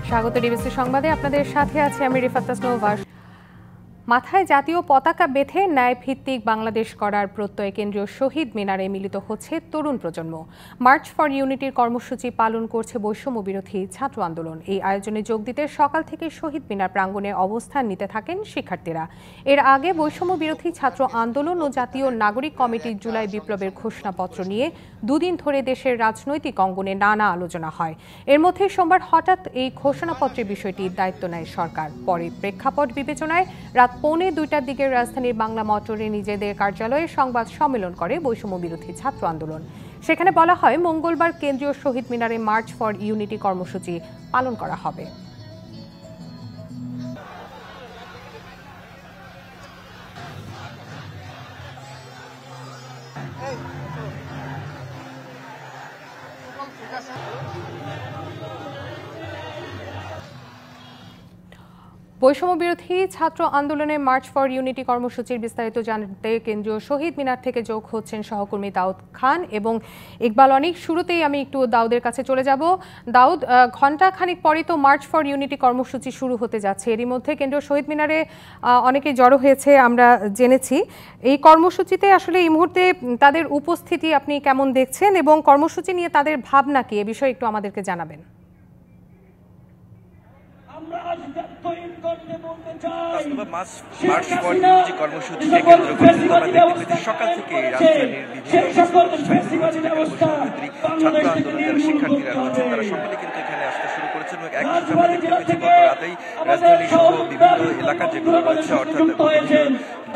স্বাগত ডিবিসি সংবাদে আপনাদের সাথে আছি আমি রিফাত তাসনুভা। মাথায় জাতীয় পতাকা বেঁধে ন্যায় ভিত্তিক বাংলাদেশ করার প্রত্যয়ে কেন্দ্রীয় শহীদ মিনারে মিলিত হচ্ছে তরুণ প্রজন্ম। মার্চ ফর ইউনিটির কর্মসূচি পালন করছে বৈষম্য বিরোধী ছাত্র আন্দোলন। এই আয়োজনে যোগ দিতে সকাল থেকে শহীদ মিনার প্রাঙ্গণে অবস্থান নিতে থাকেন শিক্ষার্থীরা। এর আগে বৈষম্য বিরোধী ছাত্র আন্দোলন ও জাতীয় নাগরিক কমিটির জুলাই বিপ্লবের ঘোষণাপত্র নিয়ে দুদিন ধরে দেশের রাজনৈতিক অঙ্গনে নানা আলোচনা হয়। এর মধ্যে সোমবার হঠাৎ এই ঘোষণাপত্রের বিষয়টির দায়িত্ব নেয় সরকার। পরে প্রেক্ষাপট বিবেচনায় রাত 1:45টার দিকে রাজধানীর বাংলা মোটরে নিজেদের কার্যালয়ে সংবাদ সম্মেলন করে বৈষম্য বিরোধী ছাত্র আন্দোলন। সেখানে বলা হয়, মঙ্গলবার কেন্দ্রীয় শহীদ মিনারে মার্চ ফর ইউনিটি কর্মসূচি পালন করা হবে। বৈষম্য বিরোধী ছাত্র আন্দোলনের মার্চ ফর ইউনিটি কর্মসূচির বিস্তারিত জানতে কেন্দ্রীয় শহীদ মিনার থেকে যোগ হচ্ছেন সহকর্মী দাউদ খান এবং ইকবাল অনিক। শুরুতেই আমি একটু দাউদের কাছে চলে যাব। দাউদ, ঘণ্টা খানিক পরেই তো মার্চ ফর ইউনিটি কর্মসূচি শুরু হতে যাচ্ছে। এরই মধ্যে কেন্দ্রীয় শহীদ মিনারে অনেকে জড়ো হয়েছে আমরা জেনেছি। এই কর্মসূচিতে আসলে এই মুহূর্তে তাদের উপস্থিতি আপনি কেমন দেখছেন এবং কর্মসূচি নিয়ে তাদের ভাবনা কি, এ বিষয়ে একটু আমাদেরকে জানাবেন। মার্চ ফর ইউনিটি কর্মসূচিকে কেন্দ্র করে আমরা দেখতে পেয়েছি সকাল থেকে রাজধানীর বিভিন্ন ছাত্র আন্দোলন যারা শিক্ষার্থীরা রয়েছেন তারা সকলে কিন্তু এখানে আসতে শুরু করেছেন এবং একই সাথে আমরা দেখতে পেয়েছি গত রাতেই রাজধানী সহ বিভিন্ন এলাকা যেগুলো রয়েছে অর্থাৎ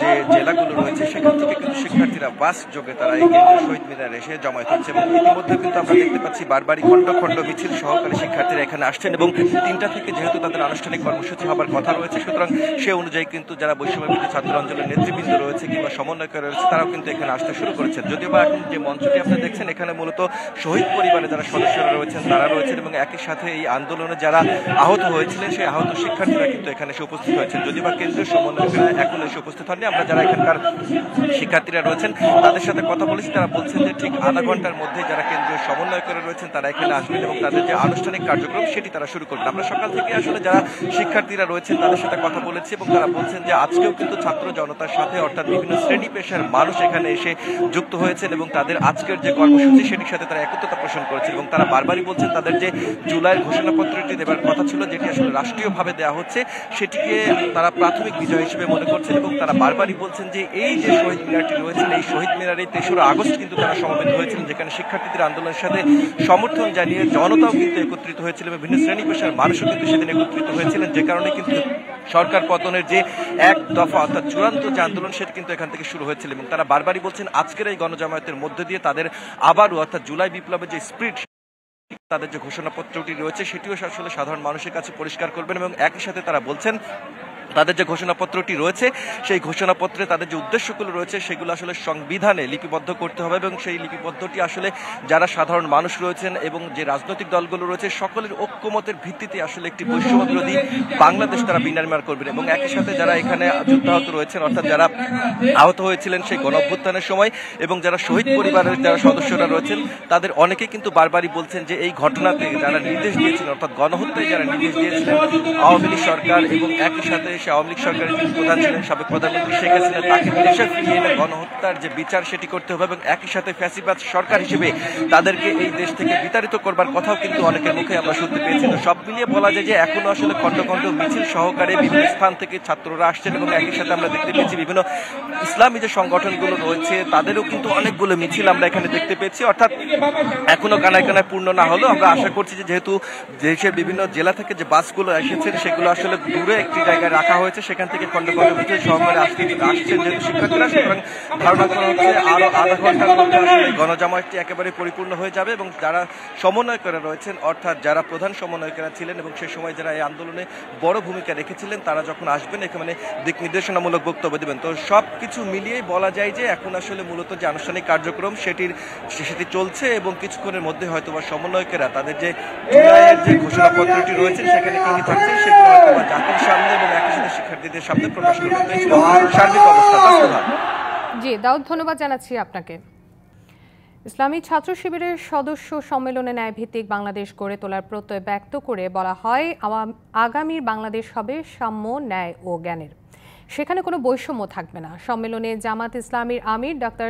যে জেলাগুলো রয়েছে সেখান থেকে কিন্তু শিক্ষার্থীরা বাস যোগে তারা এই কেন্দ্রীয় শহীদ মিনারে এসে জমায়েত হচ্ছে এবং ইতিমধ্যে কিন্তু আমরা দেখতে পাচ্ছি বারবারই খণ্ড খণ্ড মিছিল সহকারে শিক্ষার্থীরা এখানে আসছেন এবং 3টা থেকে যেহেতু তাদের আনুষ্ঠানিক কর্মসূচি হবার কথা রয়েছে সুতরাং সে অনুযায়ী কিন্তু যারা বৈষম্য বিরোধী ছাত্র আন্দোলনের নেতৃবৃন্দ রয়েছে কিংবা সমন্বয়কারী রয়েছে তারাও কিন্তু এখানে আসতে শুরু করেছেন। যদিও বা এখন যে মঞ্চটি আপনি দেখছেন এখানে মূলত শহীদ পরিবারের যারা সদস্যরা রয়েছেন তারা রয়েছেন এবং একই সাথে এই আন্দোলনে যারা আহত হয়েছিলেন সেই আহত শিক্ষার্থীরা কিন্তু এখানে এসে উপস্থিত হয়েছেন। যদিও বা কেন্দ্রীয় সমন্বয়কারীরা এখন এসে উপস্থিত হননি। আমরা যারা এখানকার শিক্ষার্থীরা রয়েছেন তাদের সাথে কথা বলেছি, তারা বলছেন যে ঠিক আধা ঘন্টার মধ্যে যারা কেন্দ্রীয় সমন্বয়কারী রয়েছেন তারা এখানে আসবেন এবং তাদের যে আনুষ্ঠানিক কার্যক্রম সেটি তারা শুরু করবেন। আমরা সকাল থেকে আসলে যারা শিক্ষার্থীরা রয়েছেন তাদের সাথে কথা বলেছি এবং তারা বলছেন যে আজকেও কিন্তু ছাত্র জনতার সাথে অর্থাৎ বিভিন্ন শ্রেণী পেশার মানুষ এখানে এসে যুক্ত হয়েছেন এবং তাদের আজকের যে কর্মসূচি সেটির সাথে তারা একত্রতা পোষণ করেছে এবং তারা বারবারই বলছেন তাদের যে জুলাইয়ের ঘোষণাপত্রটি দেবার কথা ছিল যেটি আসলে রাষ্ট্রীয়ভাবে দেওয়া হচ্ছে সেটিকে তারা প্রাথমিক বিজয় হিসেবে মনে করছেন এবং তারা বারবারই বলছেন যে এই যে শহীদ মিনারটি রয়েছেন এই শহীদ মিনারে 3রা আগস্ট কিন্তু তারা সমবেত হয়েছিলেন যেখানে শিক্ষার্থীদের আন্দোলনের সাথে সমর্থন জানিয়ে জনতাও কিন্তু একত্রিত হয়েছিল এবং বিভিন্ন শ্রেণী পেশার মানুষও কিন্তু সেদিন একত্রিত হয়েছিলেন, যে কারণে কিন্তু সরকার পতনের যে এক দফা অর্থাৎ চূড়ান্ত যে আন্দোলন সেটি কিন্তু এখান থেকে শুরু হয়েছিল এবং তারা বারবারই বলছেন আজকের এই গণজামায়াতের মধ্যে দিয়ে তাদের আবারও অর্থাৎ জুলাই বিপ্লবের যে স্পিরিট তাদের যে ঘোষণাপত্রটি রয়েছে সেটিও আসলে সাধারণ মানুষের কাছে পরিষ্কার করবেন এবং একই সাথে তারা বলছেন তাদের যে ঘোষণাপত্রটি রয়েছে সেই ঘোষণাপত্রে তাদের যে উদ্দেশ্যগুলো রয়েছে সেগুলো আসলে সংবিধানে লিপিবদ্ধ করতে হবে এবং সেই লিপিবদ্ধটি আসলে যারা সাধারণ মানুষ রয়েছেন এবং যে রাজনৈতিক দলগুলো রয়েছে সকলের ঐক্যমতের ভিত্তিতে আসলে একটি বৈষম্য বিরোধী বাংলাদেশ তারা বিনির্মাণ করবেন এবং একই সাথে যারা এখানে যুদ্ধাহত রয়েছেন অর্থাৎ যারা আহত হয়েছিলেন সেই গণঅভ্যুত্থানের সময় এবং যারা শহীদ পরিবারের যারা সদস্যরা রয়েছেন তাদের অনেকে কিন্তু বারবারই বলছেন যে এই ঘটনাতে যারা নির্দেশ দিয়েছিলেন অর্থাৎ গণহত্যায় যারা নির্দেশ দিয়েছিলেন আওয়ামী লীগ সরকার এবং একই সাথে আওয়ামী লীগ সরকারের যিনি প্রধান ছিলেন সাবেক প্রধানমন্ত্রী শেখ হাসিনা তাকে দেশে ফিরিয়ে এনে গণহত্যার যে বিচার সেটি করতে হবে এবং একই সাথে ফ্যাসিবাদ সরকার হিসেবে তাদেরকে এই দেশ থেকে বিতাড়িত করবার কথাও কিন্তু অনেকের মুখে আমরা শুনতে পেয়েছি। তো সব মিলিয়ে বলা যায় যে এখনো আসলে খণ্ড খণ্ড মিছিল সহকারে বিভিন্ন স্থান থেকে ছাত্ররা আসছেন এবং একই সাথে আমরা দেখতে পেয়েছি বিভিন্ন ইসলামী যে সংগঠনগুলো রয়েছে তাদেরও কিন্তু অনেকগুলো মিছিল আমরা এখানে দেখতে পেয়েছি। অর্থাৎ এখনো কানায় কানায় পূর্ণ না হলেও আমরা আশা করছি যে যেহেতু দেশের বিভিন্ন জেলা থেকে যে বাসগুলো এসেছেন সেগুলো আসলে দূরে একটি জায়গায় রাখা হয়েছে সেখান থেকে খণ্ড খণ্ড মিছিল সহকারে আসছেন যেহেতু শিক্ষার্থীরা, সুতরাং ধারণা করা হচ্ছে আরো আধা ঘন্টার মধ্যে আসলে গণজামায়াতটি একেবারে পরিপূর্ণ হয়ে যাবে এবং যারা সমন্বয়কারীরা রয়েছেন অর্থাৎ যারা প্রধান সমন্বয়কারীরা ছিলেন এবং সেই সময় যারা এই আন্দোলনে বড় ভূমিকা রেখেছিলেন তারা যখন আসবেন এখানে দিক নির্দেশনামূলক বক্তব্য দেবেন। তো সব কিছু মিলিয়ে বলা যায় যে এখন আসলে মূলত যে আনুষ্ঠানিক কার্যক্রম সেটি চলছে এবং কিছুক্ষণের মধ্যে হয়তো বা সমন্বয়কেরা তাদের যে জুলাইয়ের যে ঘোষণাপত্রটি রয়েছে সেখানে কি কি থাকছে সেগুলো হয়তো বা জাতির সামনে এবং একই সাথে শিক্ষার্থীদের সামনে প্রকাশ করতে সার্বিক অবস্থা। জি দাউদ, ধন্যবাদ জানাচ্ছি আপনাকে। ইসলামী ছাত্র শিবিরের সদস্য সম্মেলনে ন্যায়ভিত্তিক বাংলাদেশ গড়ে তোলার প্রত্যয় ব্যক্ত করে বলা হয়, আগামীর বাংলাদেশ হবে সাম্য, ন্যায় ও জ্ঞানের। সেখানে কোনো বৈষম্য থাকবে না। সম্মেলনে জামাত ইসলামীর আমির ডাক্তার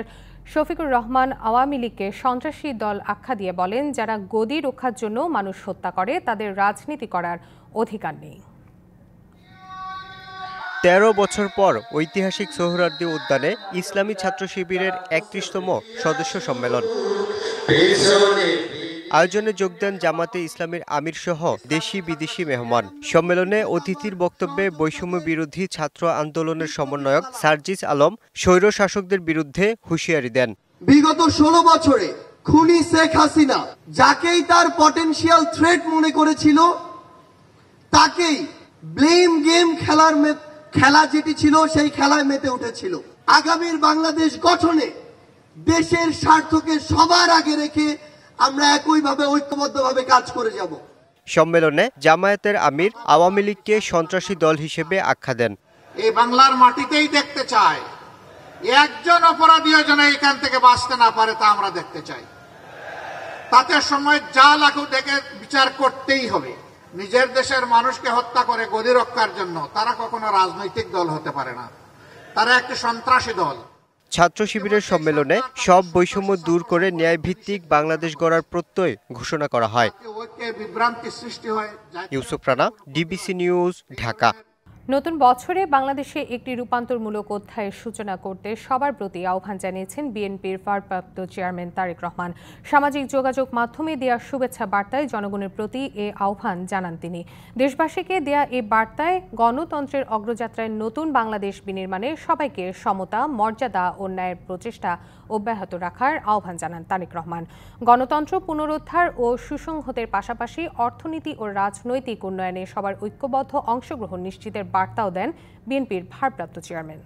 শফিকুর রহমান আওয়ামী লীগকে সন্ত্রাসী দল আখ্যা দিয়ে বলেন, যারা গদি রক্ষার জন্য মানুষ হত্যা করে তাদের রাজনীতি করার অধিকার নেই। ১৩ বছর পর ঐতিহাসিক সোহরাওয়ার্দী উদ্যানে ইসলামী ছাত্র শিবিরের ৩১তম সদস্য সম্মেলন। আয়োজনে যোগ দেন জামাতে ইসলামীর আমির সহ দেশি বিদেশি মেহমান। সম্মেলনে অতিথির বক্তব্যে বৈষম্য বিরোধী ছাত্র আন্দোলনের সমন্বয়ক সার্জিস আলম স্বৈর শাসকদের বিরুদ্ধে হুঁশিয়ারি দেন। বিগত ১৬ বছরে খুনি শেখ হাসিনা যাকেই তার পটেনশিয়াল থ্রেট মনে করেছিল, তাকেই ব্লেম গেম খেলা যেটি ছিল সেই খেলায় মেতে উঠেছিল। আগামীর বাংলাদেশ গঠনে দেশের স্বার্থকে সবার আগে রেখে আমরা একইভাবে ঐক্যবদ্ধভাবে কাজ করে যাব। সম্মেলনে জামায়াতের আমির আওয়ামী লীগকে সন্ত্রাসী দল হিসেবে আখ্যা দেন। এই বাংলার মাটিতেই দেখতে চায় একজন অপরাধীও যেন এখান থেকে বাঁচতে না পারে, তা আমরা দেখতে চাই। তাতে সময় যা লাগুক দেখে বিচার করতেই হবে। নিজের দেশের মানুষকে হত্যা করে গদি রক্ষার জন্য তারা কখনো রাজনৈতিক দল হতে পারে না, তারা একটি সন্ত্রাসী দল। ছাত্র শিবিরের সম্মেলনে সব বৈষম্য দূর করে ন্যায়ভিত্তিক বাংলাদেশ গড়ার প্রত্যয় ঘোষণা করা হয়। বিভ্রান্তি সৃষ্টি হয়। Yusuf Rana, DBC news, Dhaka. নতুন বছরে বাংলাদেশে একটি রূপান্তরমূলক অধ্যায়ের সূচনা করতে সবার প্রতি আহ্বান জানিয়েছেন বিএনপির ভারপ্রাপ্ত চেয়ারম্যান তারেক রহমান। সামাজিক যোগাযোগ মাধ্যমে দেয়া শুভেচ্ছা বার্তায় জনগণের প্রতি এ আহ্বান জানান তিনি। দেশবাসীকে দেয়া এই বার্তায় গণতন্ত্রের অগ্রযাত্রায় নতুন বাংলাদেশ বিনির্মাণে সবাইকে সমতা, মর্যাদা ও ন্যায়ের প্রচেষ্টা অব্যাহত রাখার আহ্বান জানান তারেক রহমান। গণতন্ত্র পুনরুদ্ধার ও সুসংহতের পাশাপাশি অর্থনীতি ও রাজনৈতিক উন্নয়নে সবার ঐক্যবদ্ধ অংশগ্রহণ নিশ্চিতের বার্তাও দেন বিএনপির ভারপ্রাপ্ত চেয়ারম্যান।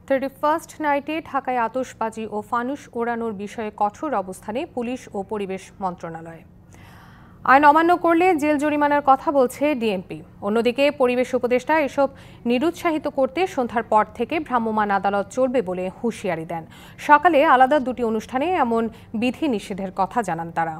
31st নাইটে ঢাকায় আতশবাজি ও ফানুস ওড়ানোর বিষয়ে কঠোর অবস্থানে পুলিশ ও পরিবেশ মন্ত্রণালয়। আইন অমান্য করলে জেল জরিমানার কথা বলছে ডিএমপি। অন্যদিকে পরিবেশ উপদেষ্টা এসব নিরুৎসাহিত করতে সন্ধ্যার পর থেকে ভ্রাম্যমাণ আদালত চলবে বলে হুঁশিয়ারি দেন। সকালে আলাদা দুটি অনুষ্ঠানে এমন বিধি নিষেধের কথা জানান তারা।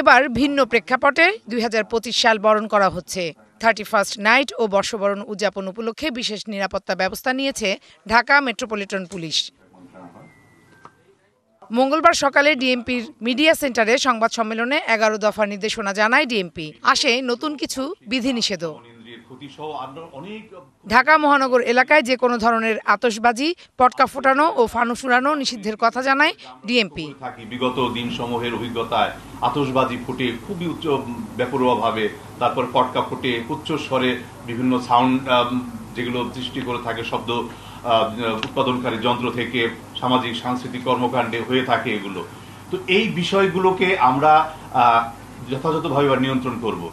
এবার ভিন্ন প্রেক্ষাপটে 2025 সাল বরণ করা হচ্ছে। 31st নাইট ও বর্ষবরণ উদযাপন উপলক্ষে বিশেষ নিরাপত্তা ব্যবস্থা নিয়েছে ঢাকা মেট্রোপলিটন পুলিশ। মঙ্গলবার সকালে ডিএমপির মিডিয়া সেন্টারে সংবাদ সম্মেলনে 11 দফা নির্দেশনা জানায় ডিএমপি। আসে নতুন কিছু বিধিনিষেধও। ঢাকা মহানগর এলাকায় যে কোনো ধরনের আতশবাজি, পটকা ফোটানো ও ফানুস উড়ানো নিষিদ্ধের কথা জানায় ডিএমপি। বিগত দিনসমূহের অভিজ্ঞতায় আতশবাজি ফুটে খুবই উচ্চ বেপরোয়াভাবে, তারপর পটকা ফুটে উচ্চ স্বরে বিভিন্ন সাউন্ড যেগুলো সৃষ্টি করে থাকে শব্দ উৎপাদনকারী যন্ত্র থেকে সামাজিক সাংস্কৃতিক কর্মকাণ্ডে হয়ে থাকে এগুলো। তো এই বিষয়গুলোকে আমরা যথাযথভাবে নিয়ন্ত্রণ করব।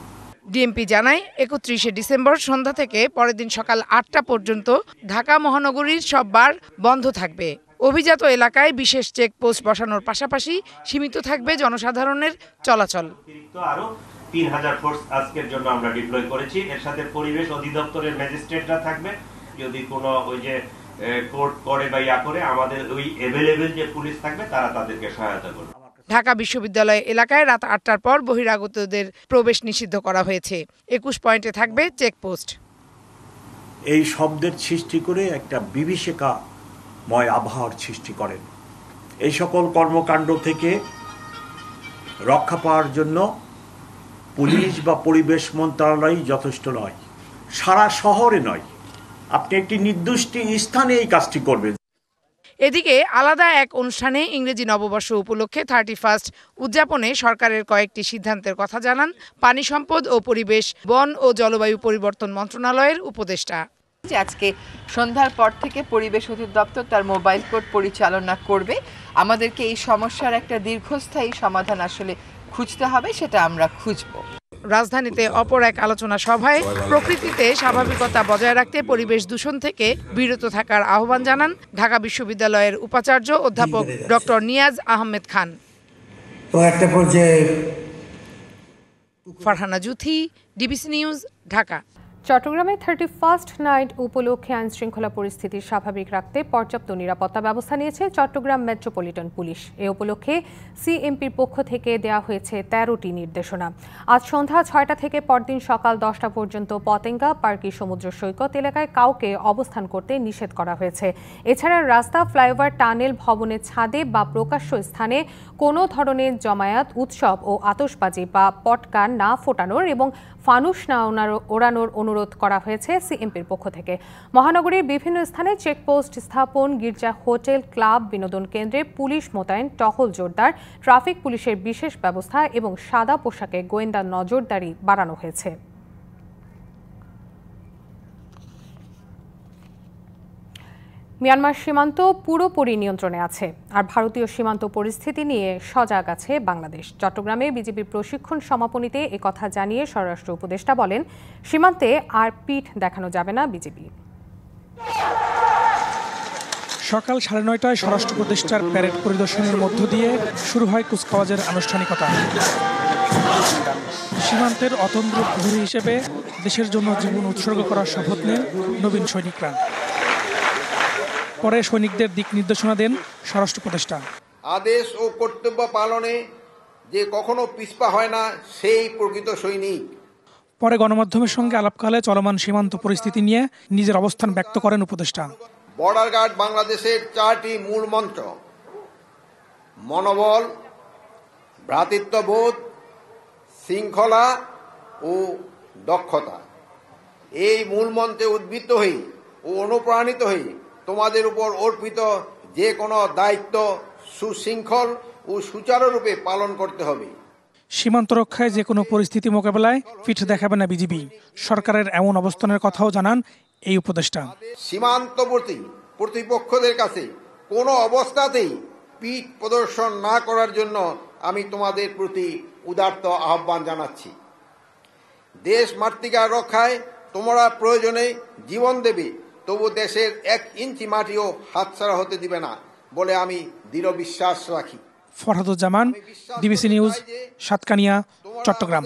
ডিএমপি জানায় 31শে ডিসেম্বর সন্ধ্যা থেকে পরের দিন সকাল 8টা পর্যন্ত ঢাকা মহানগরীর সব বার বন্ধ থাকবে। অভিজাত এলাকায় বিশেষ চেকপোস্ট বসানোর পাশাপাশি সীমিত থাকবে জনসাধারণের চলাচল। আরো 3000 ফোর্স আজকের জন্য আমরা ডিপ্লয় করেছি। এর সাথে পরিবেশ অধিদপ্তরের ম্যাজিস্ট্রেটরা থাকবে। যদি কোনো ওই যে কোর্ট করে বা ইয়া করে, আমাদের ওই অ্যাভেলেবেল যে পুলিশ থাকবে তারা তাদেরকে সহায়তা করবে। ঢাকা বিশ্ববিদ্যালয় এলাকায় রাত 8টার পর বহিরাগতদের প্রবেশ নিষিদ্ধ করা হয়েছে। 21 পয়েন্টে থাকবে চেকপোস্ট। এই শব্দের সৃষ্টি করে একটা বিভীষিকাময় আবহাওয়ার সৃষ্টি করেন। এই সকল কর্মকাণ্ড থেকে রক্ষা পাওয়ার জন্য পুলিশ বা পরিবেশ মন্ত্রণালয় যথেষ্ট নয়, সারা শহরে নয়, আপনি একটি নির্দিষ্ট স্থানে এই কাজটি করবেন। এদিকে আলাদা এক অনুষ্ঠানে ইংরেজি নববর্ষ উপলক্ষে 31st উদযাপনে সরকারের কয়েকটি সিদ্ধান্তের কথা জানান পানি সম্পদ ও পরিবেশ, বন ও জলবায়ু পরিবর্তন মন্ত্রণালয়ের উপদেষ্টা। আজকে সন্ধ্যার পর থেকে পরিবেশ অধিদপ্তর তার মোবাইল কোর্ট পরিচালনা করবে। আমাদেরকে এই সমস্যার একটা দীর্ঘস্থায়ী সমাধান আসলে খুঁজতে হবে, সেটা আমরা খুঁজব। রাজধানীতে অপর এক আলোচনা সভায় প্রকৃতিতে স্বাভাবিকতা বজায় রাখতে পরিবেশ দূষণ থেকে বিরত থাকার আহ্বান জানান ঢাকা বিশ্ববিদ্যালয়ের উপাচার্য অধ্যাপক doctor Niaz Ahmed Khan. Farhana Juthi, DBC news, Dhaka. চট্টগ্রামে 31st নাইট উপলক্ষে আইনশৃঙ্খলা পরিস্থিতি স্বাভাবিক রাখতে পর্যাপ্ত নিরাপত্তা ব্যবস্থা নিয়েছে চট্টগ্রাম মেট্রোপলিটন পুলিশ। এ উপলক্ষে সিএমপির পক্ষ থেকে দেওয়া হয়েছে 13টি নির্দেশনা। আজ সন্ধ্যা 6টা থেকে পরদিন সকাল 10টা পর্যন্ত পতেঙ্গা, পার্কি, সমুদ্র সৈকত এলাকায় কাউকে অবস্থান করতে নিষেধ করা হয়েছে। এছাড়া রাস্তা, ফ্লাইওভার, টানেল, ভবনের ছাদে বা প্রকাশ্য স্থানে কোনো ধরনের জমায়েত, উৎসব ও আতশবাজি বা পটকা না ফোটানোর এবং ফানুস না ওড়ানোর অনুরোধ করা হয়েছে সিএমপির পক্ষ থেকে। মহানগরীর বিভিন্ন স্থানে চেকপোস্ট স্থাপন, গির্জা, হোটেল, ক্লাব, বিনোদন কেন্দ্রে পুলিশ মোতায়েন, টহল জোরদার, ট্রাফিক পুলিশের বিশেষ ব্যবস্থা এবং সাদা পোশাকে গোয়েন্দা নজরদারি বাড়ানো হয়েছে। মিয়ানমার সীমান্ত পুরোপুরি নিয়ন্ত্রণে আছে, আর ভারতীয় সীমান্ত পরিস্থিতি নিয়ে সজাগ আছে বাংলাদেশ। চট্টগ্রামে বিজেপির প্রশিক্ষণ সমাপনীতে একথা জানিয়ে স্বরাষ্ট্র উপদেষ্টা বলেন, সীমান্তে আর পিঠ দেখানো যাবে না বিজেপি। সকাল 9:30টায় স্বরাষ্ট্র উপদেষ্টার প্যারেড পরিদর্শনের মধ্য দিয়ে শুরু হয় কুচকাওয়াজের আনুষ্ঠানিকতা। সীমান্তের অতন্দ্র প্রহরী হিসেবে দেশের জন্য জীবন উৎসর্গ করার শপথ নেন নবীন সৈনিকরা। পরে সৈনিকদের দিক নির্দেশনা দেন স্বরাষ্ট্র উপদেষ্টা। আদেশ ও কর্তব্য পালনে যে কখনো পিছপা হয় না সেই প্রকৃত সৈনিক। পরে গণমাধ্যমের সঙ্গে আলাপকালে চলমান সীমান্ত পরিস্থিতি নিয়ে নিজের অবস্থান ব্যক্ত করেন উপদেষ্টা। বর্ডার গার্ড বাংলাদেশের 4টি মূল মন্ত্র: মনোবল, ভ্রাতৃত্ববোধ, শৃঙ্খলা ও দক্ষতা। এই মূল মন্ত্রে উদ্বুদ্ধ হয়ে ও অনুপ্রাণিত হয়ে তোমাদের উপর অর্পিত যে কোনো দায়িত্ব সুশৃঙ্খল ও সুচারুরূপে পালন করতে হবে। সীমান্ত রক্ষায় যে কোনো পরিস্থিতি মোকাবেলায় পিঠ দেখাবে না বিজিবি। সরকারের এমন অবস্থানের কথাও জানান এই উপদেষ্টা। সীমান্তবর্তী প্রতিপক্ষদের কাছে কোনো অবস্থাতেই পিঠ প্রদর্শন না করার জন্য আমি তোমাদের প্রতি উদাত্ত আহ্বান জানাচ্ছি। দেশ মাতৃকা রক্ষায় তোমরা প্রয়োজনে জীবন দেবে, তবু দেশের 1 ইঞ্চি মাটিও হাতছাড়া হতে দিবে না বলে আমি দৃঢ় বিশ্বাস রাখি। Farhaduzzaman, DBC news, Satkania, Chattogram.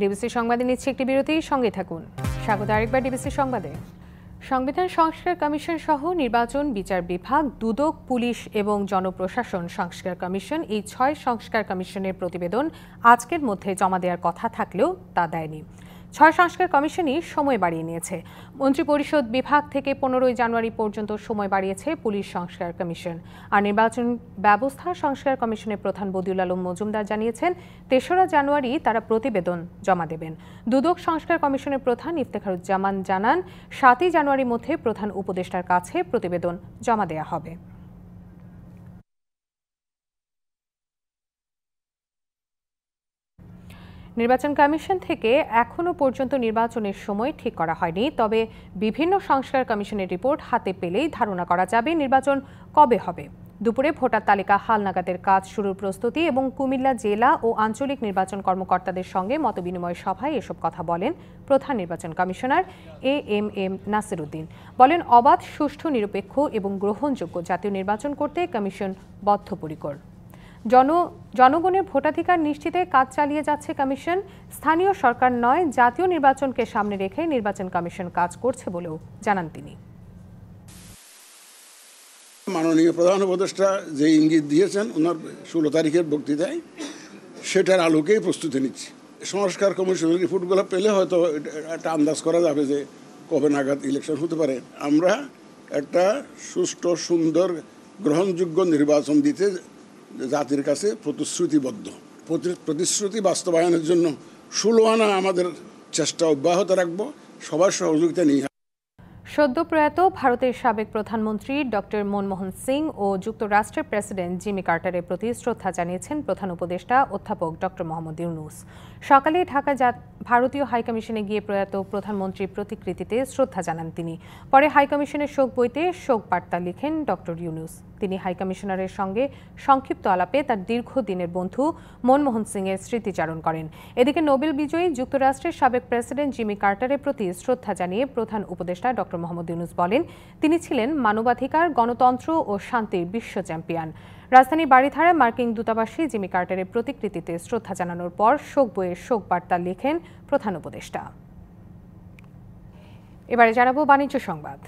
DBC সংবাদে নিচ্ছে একটি বিরতি, সঙ্গে থাকুন। স্বাগত আরেকবার ডিবিসি সংবাদে। সংবিধান সংস্কার কমিশন সহ নির্বাচন, বিচার বিভাগ, দুদক, পুলিশ এবং জনপ্রশাসন সংস্কার কমিশন, এই 6 সংস্কার কমিশনের প্রতিবেদন আজকের মধ্যে জমা দেওয়ার কথা থাকলেও তা দেয়নি। 6 সংস্কার কমিশনই সময় বাড়িয়ে নিয়েছে। মন্ত্রিপরিষদ বিভাগ থেকে 15 জানুয়ারি পর্যন্ত সময় বাড়িয়েছে পুলিশ সংস্কার কমিশন। আর নির্বাচন ব্যবস্থা সংস্কার কমিশনের প্রধান বদিউল আলম মজুমদার জানিয়েছেন, 3রা জানুয়ারি তারা প্রতিবেদন জমা দেবেন। দুদক সংস্কার কমিশনের প্রধান ইফতেখারুজ্জামান জানান, 7ই জানুয়ারির মধ্যে প্রধান উপদেষ্টার কাছে প্রতিবেদন জমা দেওয়া হবে। নির্বাচন কমিশন থেকে এখনো পর্যন্ত নির্বাচনের সময় ঠিক করা হয়নি, তবে বিভিন্ন সংস্কার কমিশনের রিপোর্ট হাতে পেলেই ধারণা করা যাবে নির্বাচন কবে হবে। দুপুরে ভোটার তালিকা হালনাগাদের কাজ শুরুর প্রস্তুতি এবং কুমিল্লা জেলা ও আঞ্চলিক নির্বাচন কর্মকর্তাদের সঙ্গে মতবিনিময় সভায় এসব কথা বলেন প্রধান নির্বাচন কমিশনার এএমএম নাসির উদ্দিন। বলেন, অবাধ, সুষ্ঠু, নিরপেক্ষ এবং গ্রহণযোগ্য জাতীয় নির্বাচন করতে কমিশন বদ্ধপরিকর। জনগণের ভোটাধিকার নিশ্চিতে কাজ চালিয়ে যাচ্ছে কমিশন। স্থানীয় সরকার নয়, জাতীয় নির্বাচনকে সামনে রেখে নির্বাচন কমিশন কাজ করছে বলেও জানান তিনি। মাননীয় প্রধান উপদেষ্টা যে ইঙ্গিত দিয়েছেন ওনার 16 তারিখের বক্তৃতায়, সেটার আলোকেই প্রস্তুতি নিচ্ছি। সংস্কার কমিশনের রিপোর্টগুলো পেলে হয়তো একটা আন্দাজ করা যাবে যে কবে নাগাদ ইলেকশন হতে পারে। আমরা একটা সুষ্ঠু, সুন্দর, গ্রহণযোগ্য নির্বাচন দিতে জাতির কাছে প্রতিশ্রুতিবদ্ধ। প্রতিশ্রুতি বাস্তবায়নের জন্য 16 আনা আমাদের চেষ্টা অব্যাহত রাখবো, সবার সহযোগিতা নিয়ে। সদ্য প্রয়াত ভারতের সাবেক প্রধানমন্ত্রী ডক্টর মনমোহন সিং ও যুক্তরাষ্ট্রের প্রেসিডেন্ট জিমি কার্টারের প্রতি শ্রদ্ধা জানিয়েছেন প্রধান উপদেষ্টা অধ্যাপক ডক্টর মোহাম্মদ ইউনূস। সকালে ঢাকা ভারতীয় হাইকমিশনে গিয়ে প্রয়াত প্রধানমন্ত্রীর প্রতিকৃতিতে শ্রদ্ধা জানান তিনি। পরে হাইকমিশনের শোক বইতে শোক বার্তা লিখেন ডক্টর ইউনূস। তিনি হাইকমিশনারের সঙ্গে সংক্ষিপ্ত আলাপে তার দীর্ঘদিনের বন্ধু মনমোহন সিংয়ের স্মৃতিচারণ করেন। এদিকে নোবেল বিজয়ী যুক্তরাষ্ট্রের সাবেক প্রেসিডেন্ট জিমি কার্টারের প্রতি শ্রদ্ধা জানিয়ে প্রধান উপদেষ্টা ডক্টর মোহাম্মদ ইউনূস বলেন, তিনি ছিলেন মানবাধিকার, গণতন্ত্র ও শান্তির বিশ্ব চ্যাম্পিয়ন। রাজধানী বারিধারায় মার্কিন দূতাবাসে জিমি কার্টারের প্রতিকৃতিতে শ্রদ্ধা জানানোর পর শোক বইয়ে শোক বার্তা লিখেন প্রধান উপদেষ্টা। এবারে জানাবো বাণিজ্য সংবাদ।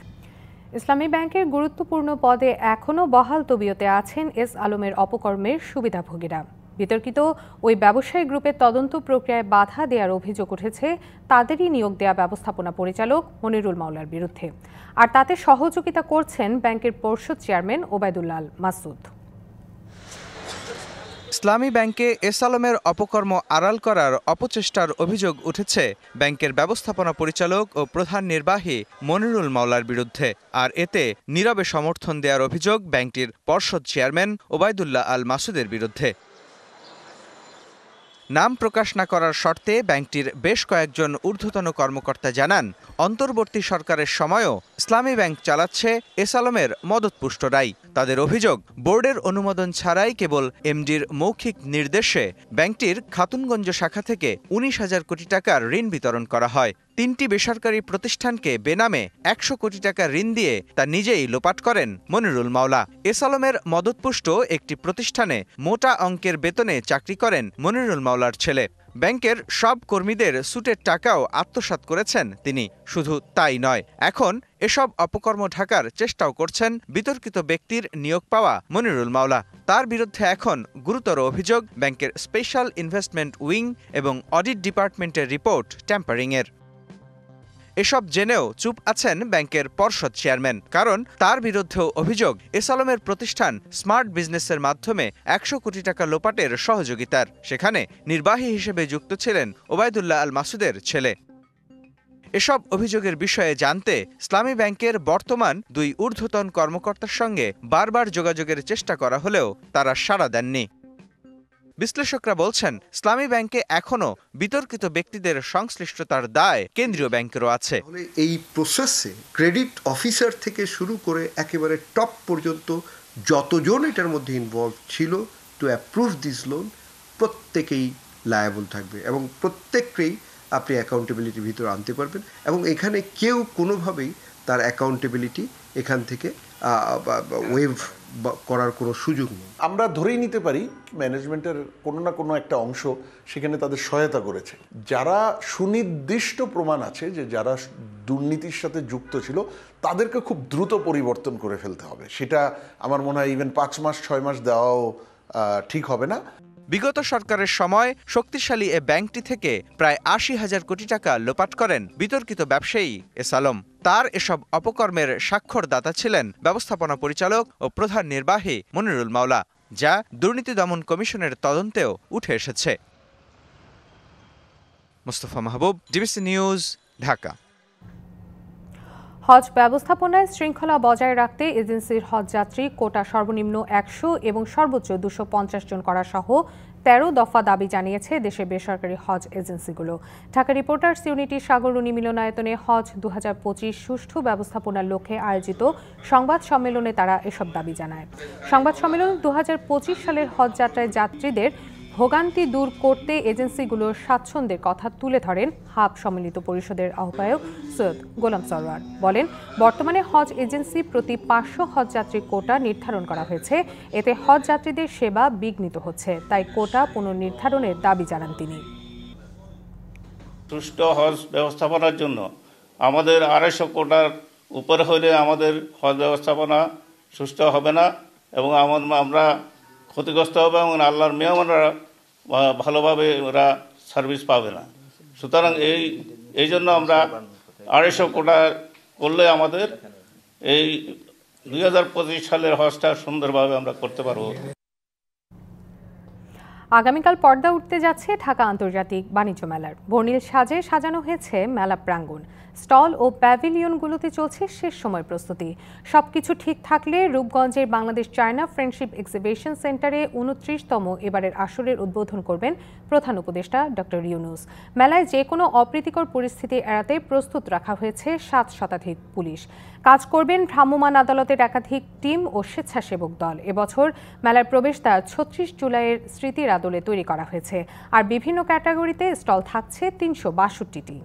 ইসলামী ব্যাংকের গুরুত্বপূর্ণ পদে এখনও বহাল তবিয়তে আছেন এস আলমের অপকর্মের সুবিধাভোগীরা। বিতর্কিত ওই ব্যবসায়ী গ্রুপের তদন্ত প্রক্রিয়ায় বাধা দেওয়ার অভিযোগ উঠেছে তাদেরই নিয়োগ দেওয়া ব্যবস্থাপনা পরিচালক মনিরুল মাওলার বিরুদ্ধে। আর তাতে সহযোগিতা করছেন ব্যাংকের পর্ষদ চেয়ারম্যান ওবায়দুল্লাহ আল মাসুদ। ইসলামী ব্যাংকে এস আলমের অপকর্ম আড়াল করার অপচেষ্টার অভিযোগ উঠেছে ব্যাংকের ব্যবস্থাপনা পরিচালক ও প্রধান নির্বাহী মনিরুল মাওলার বিরুদ্ধে। আর এতে নীরবে সমর্থন দেওয়ার অভিযোগ ব্যাংকটির পর্ষদ চেয়ারম্যান ওবায়দুল্লাহ আল মাসুদের বিরুদ্ধে। নাম প্রকাশ না করার শর্তে ব্যাংকটির বেশ কয়েকজন ঊর্ধ্বতন কর্মকর্তা জানান, অন্তর্বর্তী সরকারের সময়ও ইসলামী ব্যাংক চালাচ্ছে এস আলমের মদতপুষ্টরাই। তাদের অভিযোগ, বোর্ডের অনুমোদন ছাড়াই কেবল এমডির মৌখিক নির্দেশে ব্যাংকটির খাতুনগঞ্জ শাখা থেকে 19,000 কোটি টাকার ঋণ বিতরণ করা হয়। 3টি বেসরকারি প্রতিষ্ঠানকে বেনামে 100 কোটি টাকা ঋণ দিয়ে তা নিজেই লোপাট করেন মনিরুল মাওলা। এস আলমের মদতপুষ্ট একটি প্রতিষ্ঠানে মোটা অঙ্কের বেতনে চাকরি করেন মনিরুল মাওলার ছেলে। ব্যাংকের সব কর্মীদের সুটের টাকাও আত্মসাৎ করেছেন তিনি। শুধু তাই নয়, এখন এসব অপকর্ম ঢাকার চেষ্টাও করছেন বিতর্কিত ব্যক্তির নিয়োগ পাওয়া মনিরুল মাওলা। তার বিরুদ্ধে এখন গুরুতর অভিযোগ ব্যাংকের স্পেশাল ইনভেস্টমেন্ট উইং এবং অডিট ডিপার্টমেন্টের রিপোর্ট ট্যাম্পারিংয়ের। এসব জেনেও চুপ আছেন ব্যাংকের পর্ষদ চেয়ারম্যান, কারণ তার বিরুদ্ধেও অভিযোগ এস আলমের প্রতিষ্ঠান স্মার্ট বিজনেসের মাধ্যমে 100 কোটি টাকা লোপাটের সহযোগিতার। সেখানে নির্বাহী হিসেবে যুক্ত ছিলেন ওবায়দুল্লাহ আল মাসুদের ছেলে। এসব অভিযোগের বিষয়ে জানতে ইসলামী ব্যাংকের বর্তমান 2 ঊর্ধ্বতন কর্মকর্তার সঙ্গে বারবার যোগাযোগের চেষ্টা করা হলেও তারা সাড়া দেননি। বিশ্লেষকরা বলছেন, ইসলামী ব্যাংকে এখনও বিতর্কিত ব্যক্তিদের সংশ্লিষ্টতার দায় কেন্দ্রীয় ব্যাংকেরও আছে। এই প্রসেসে ক্রেডিট অফিসার থেকে শুরু করে একেবারে টপ পর্যন্ত যতজন এটার মধ্যে ইনভলভ ছিল টু অ্যাপ্রুভ দিস লোন, প্রত্যেকেই লায়াবল থাকবে এবং প্রত্যেককেই আপনি অ্যাকাউন্টেবিলিটির ভিতরে আনতে পারবেন এবং এখানে কেউ কোনোভাবেই তার অ্যাকাউন্টেবিলিটি এখান থেকে ওয়েভ করার কোনো সুযোগ নেই। আমরা ধরেই নিতে পারি ম্যানেজমেন্টের কোনো না কোনো একটা অংশ সেখানে তাদের সহায়তা করেছে। যারা সুনির্দিষ্ট প্রমাণ আছে যে যারা দুর্নীতির সাথে যুক্ত ছিল তাদেরকে খুব দ্রুত পরিবর্তন করে ফেলতে হবে। সেটা আমার মনে হয় ইভেন 5 মাস 6 মাস দেওয়াও ঠিক হবে না। বিগত সরকারের সময় শক্তিশালী এ ব্যাংকটি থেকে প্রায় 80,000 কোটি টাকা লোপাট করেন বিতর্কিত ব্যবসায়ী এস আলম। তার এসব অপকর্মের স্বাক্ষরদাতা ছিলেন ব্যবস্থাপনা পরিচালক ও প্রধান নির্বাহী মনিরুল মাওলা, যা দুর্নীতি দমন কমিশনের তদন্তেও উঠে এসেছে। মুস্তফা মাহবুব, ডিবিসি নিউজ, ঢাকা। হজ ব্যবস্থাপনায় শৃঙ্খলা বজায় রাখতে এজেন্সির হজযাত্রী কোটা সর্বনিম্ন 100 এবং সর্বোচ্চ 250 জন করা সহ 13 দফা দাবি জানিয়েছে দেশের বেসরকারি হজ এজেন্সিগুলো। ঢাকা রিপোর্টার্স ইউনিটি সাগররুনি মিলনায়তনে হজ 2025 সুষ্ঠু ব্যবস্থাপনার লক্ষ্যে আয়োজিত সংবাদ সম্মেলনে তারা এসব দাবি জানায়। সংবাদ সম্মেলনে 2025 সালের হজ যাত্রায় যাত্রীদের ভোগান্তি দূর করতে এজেন্সিগুলোর স্বাচ্ছন্দ্যের কথা তুলে ধরেন হাব সম্মিলিত পরিষদের আহ্বায়ক সৈয়দ গোলাম সরওয়ার। বলেন, বর্তমানে হজ এজেন্সি প্রতি 500 হজযাত্রীর কোটা নির্ধারণ করা হয়েছে, এতে হজযাত্রীদের সেবা বিঘ্নিত হচ্ছে, তাই কোটা পুনর্নির্ধারণের দাবি জানান তিনি। সুষ্ঠু হজ ব্যবস্থাপনার জন্য আমাদের 250 কোটার উপরে হলে আমাদের হজ ব্যবস্থাপনা সুষ্ঠু হবে না এবং আমরা ক্ষতিগ্রস্ত হবে এবং আল্লাহর মেহমানরা ভালোভাবে ওরা সার্ভিস পাবে না। সুতরাং এই জন্য আমরা 250 কোটা করলে আমাদের এই 2025 সালের হজটা সুন্দরভাবে আমরা করতে পারবো। আগামীকাল পর্দা উঠতে যাচ্ছে ঢাকা আন্তর্জাতিক বাণিজ্য মেলার। বর্ণিল সাজে সাজানো হয়েছে মেলা প্রাঙ্গণ। স্টল ও প্যাভিলিয়নগুলোতে চলছে শেষ সময় প্রস্তুতি। সবকিছু ঠিক থাকলে রূপগঞ্জের বাংলাদেশ চায়না ফ্রেন্ডশিপ এক্সিবিশন সেন্টারে 29তম এবারের আসরের উদ্বোধন করবেন প্রধান উপদেষ্টা ডক্টর ইউনূস। মেলায় যে কোনো অপ্রীতিকর পরিস্থিতি এড়াতে প্রস্তুত রাখা হয়েছে 7 শতাধিক পুলিশ। কাজ করবেন ভ্রাম্যমাণ আদালতের একাধিক টিম ও স্বেচ্ছাসেবক দল। এবছর মেলার প্রবেশদ্বার 36 জুলাইয়ের স্মৃতির আদলে তৈরি করা হয়েছে। আর বিভিন্ন ক্যাটাগরিতে স্টল থাকছে 362টি।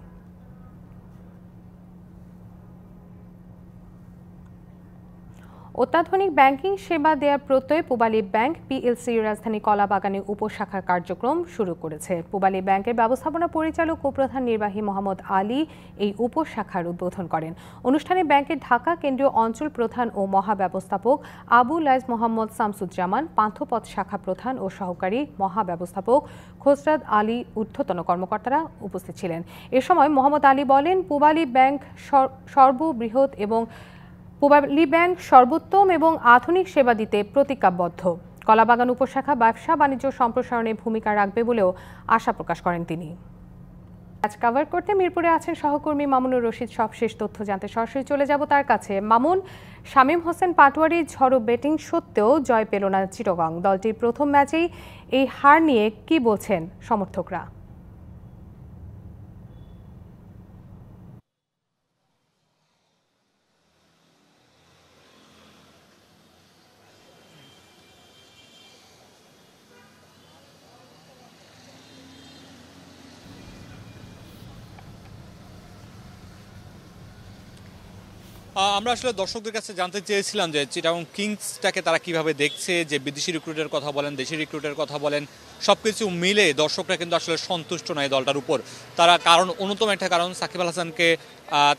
অত্যাধুনিক ব্যাংকিং সেবা দেওয়ার প্রত্যয়ে পূবালী ব্যাংক পিএলসি রাজধানী কলাবাগানে উপশাখার কার্যক্রম শুরু করেছে। পূবালী ব্যাংকের ব্যবস্থাপনা পরিচালক ও প্রধান নির্বাহী মোহাম্মদ আলী এই উপশাখার উদ্বোধন করেন। অনুষ্ঠানে ব্যাংকের ঢাকা কেন্দ্রীয় অঞ্চল প্রধান ও মহাব্যবস্থাপক আবু লাইজ মোহাম্মদ শামসুজ্জামান, পান্থপথ শাখা প্রধান ও সহকারী মহাব্যবস্থাপক খোসরাত আলী ঊর্ধ্বতন কর্মকর্তারা উপস্থিত ছিলেন। এ সময় মোহাম্মদ আলী বলেন, পূবালী ব্যাংক সর্বোত্তম এবং আধুনিক সেবা দিতে প্রতিজ্ঞাবদ্ধ। কলাবাগান উপশাখা ব্যবসা বাণিজ্য সম্প্রসারণে ভূমিকা রাখবে বলেও আশা প্রকাশ করেন তিনি। আজ কভার করতে মিরপুরে আছেন সহকর্মী মামুনুর রশিদ। সবশেষ তথ্য জানতে সরাসরি চলে যাব তার কাছে। মামুন, শামীম হোসেন পাটোয়ারির ঝড়ো ব্যাটিং সত্ত্বেও জয় পেল না চিটাগং। দলটির প্রথম ম্যাচেই এই হার নিয়ে কি বলছেন সমর্থকরা? আমরা আসলে দর্শকদের কাছে জানতে চেয়েছিলাম যে চিটাগং কিংসটাকে তারা কিভাবে দেখছে, যে বিদেশি রিক্রুটের কথা বলেন, দেশি রিক্রুটের কথা বলেন, সবকিছু মিলে দর্শকরা কিন্তু আসলে সন্তুষ্ট নয় দলটার উপর। তারা অন্যতম একটা কারণ সাকিব আল হাসানকে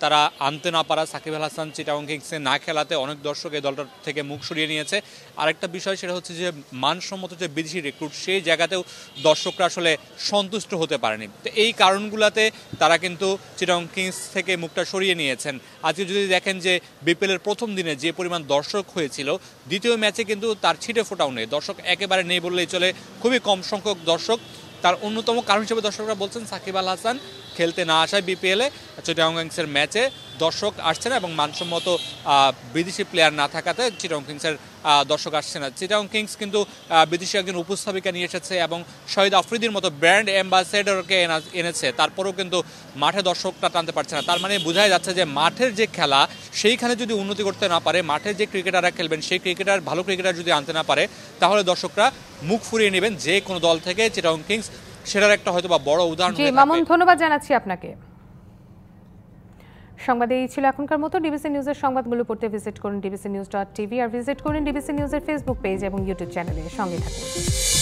তারা আনতে না পারা, সাকিব আল হাসান চিটাগং কিংসে না খেলাতে অনেক দর্শক এই দলটার থেকে মুখ সরিয়ে নিয়েছে। আরেকটা বিষয় সেটা হচ্ছে যে মানসম্মত যে বিদেশি রিক্রুট সেই জায়গাতেও দর্শকরা আসলে সন্তুষ্ট হতে পারেনি। তো এই কারণগুলোতে তারা কিন্তু চিটাগং কিংস থেকে মুখটা সরিয়ে নিয়েছেন। আজকে যদি দেখেন যে বিপিএলের প্রথম দিনে যে পরিমাণ দর্শক হয়েছিল, দ্বিতীয় ম্যাচে কিন্তু তার ছিটে ফোটাও নেই, দর্শক একেবারে নেই বললেই চলে, খুবই কম সংখ্যক দর্শক। তার অন্যতম কারণ হিসেবে দর্শকরা বলছেন সাকিব আল হাসান খেলতে না আসায় বিপিএলে চিটাগং কিংসের ম্যাচে দর্শক আসছে না এবং মানসম্মত বিদেশি প্লেয়ার না থাকাতে চিটাগং কিংসের দর্শক আসছে না। চিটাগং কিংস কিন্তু বিদেশি একজন উপস্থাপিকা নিয়ে এসেছে এবং শহীদ আফ্রিদির মতো ব্র্যান্ড অ্যাম্বাসেডরকে এনেছে, তারপরেও কিন্তু মাঠে দর্শকটা টানতে পারছে না। তার মানে বোঝাই যাচ্ছে যে মাঠের যে খেলা সেইখানে যদি উন্নতি করতে না পারে, মাঠের যে ক্রিকেটাররা খেলবেন সেই ভালো ক্রিকেটার যদি আনতে না পারে, তাহলে দর্শকরা মুখ ফুরিয়ে নেবেন যে কোনো দল থেকে। চিটাগং কিংস সেটার একটা হয়তো বা বড় উদাহরণ। মামুন, ধন্যবাদ জানাচ্ছি আপনাকে। সংবাদ এই ছিল এখনকার মতো। ডিবিসি নিউজের সংবাদগুলো পড়তে ভিজিট করুন dbcnews.tv আর ভিজিট করুন ডিবিসি নিউজের ফেসবুক পেজ এবং ইউটিউব চ্যানেলে। সঙ্গে থাকুন।